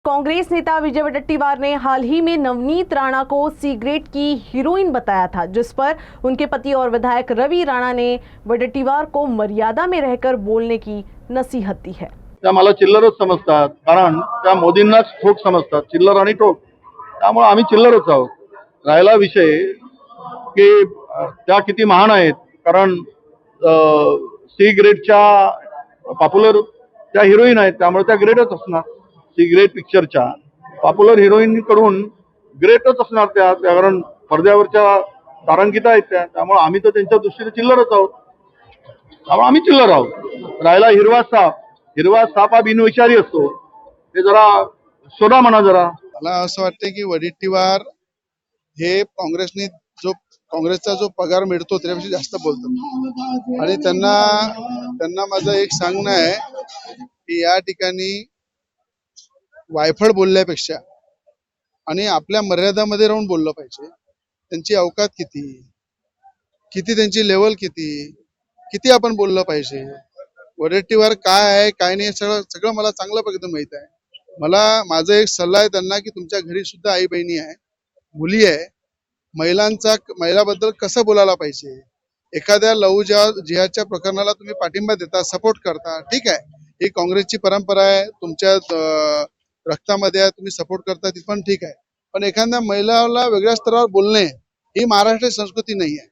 कांग्रेस नेता विजय वडेट्टीवार ने हाल ही में नवनीत राणा को सिगरेट की हीरोइन बताया था, जिस पर उनके पति और विधायक रवि राणा ने वडेट्टीवार को मर्यादा में रहकर बोलने की नसीहत दी है। त्या मला चिल्लरच समजतात, कारण त्या मोदींनाच ठोक समजतात, चिल्लर आणि ठोक। त्यामुळे आम्ही चिल्लरच आहोत। राहिला विषय की त्या किती महान आहेत, कारण सिगरेटच्या पॉप्युलर त्या हिरोईन आहेत, त्यामुळे त्या ग्रेटच असणार। सिगरेट पिक्चरच्या पॉप्युलर हिरोईन कडून ग्रेटच असणार त्या, कारण पडद्यावरच्या तारांकित आहेत त्या, त्यामुळे आम्ही तर त्यांच्या दृष्टीने चिल्लरच आहोत। त्यामुळे आम्ही चिल्लर आहोत। राहिला हिरवा साप हा बिनविषारी असतो, ते जरा शोधा म्हणा जरा। मला असं वाटतं की वडेट्टीवार हे काँग्रेसचा जो पगार मिळतो त्यापेक्षा जास्त बोलतात, आणि त्यांना माझं एक सांगणं आहे की या ठिकाणी वायफळ बोलल्यापेक्षा आणि आपल्या मर्यादामध्ये राहून बोललं पाहिजे। त्यांची अवकात किती त्यांची लेवल किती आपण बोललं पाहिजे। वडेट्टीवार काय आहे काय नाही सगळं मला चांगल्या पद्धतीने माहित आहे। माझा एक सल्ला आहे त्यांना की तुमच्या घरी सुद्धा आई बहिणी आहे, मुली आहे, महिलाबद्दल कसं बोलायला पाहिजे। एखाद्या लव जिहादच्या प्रकरणाला तुम्ही पाठिंबा देता, सपोर्ट करता, ठीक आहे, ही काँग्रेसची परंपरा आहे, तुमच्या रक्तामध्ये आहे, तुम्ही सपोर्ट करता, ती पण ठीक आहे, पण एखाद्या महिलाला वेगळ्या स्तरावर बोलणे ही महाराष्ट्राची संस्कृती नाही आहे।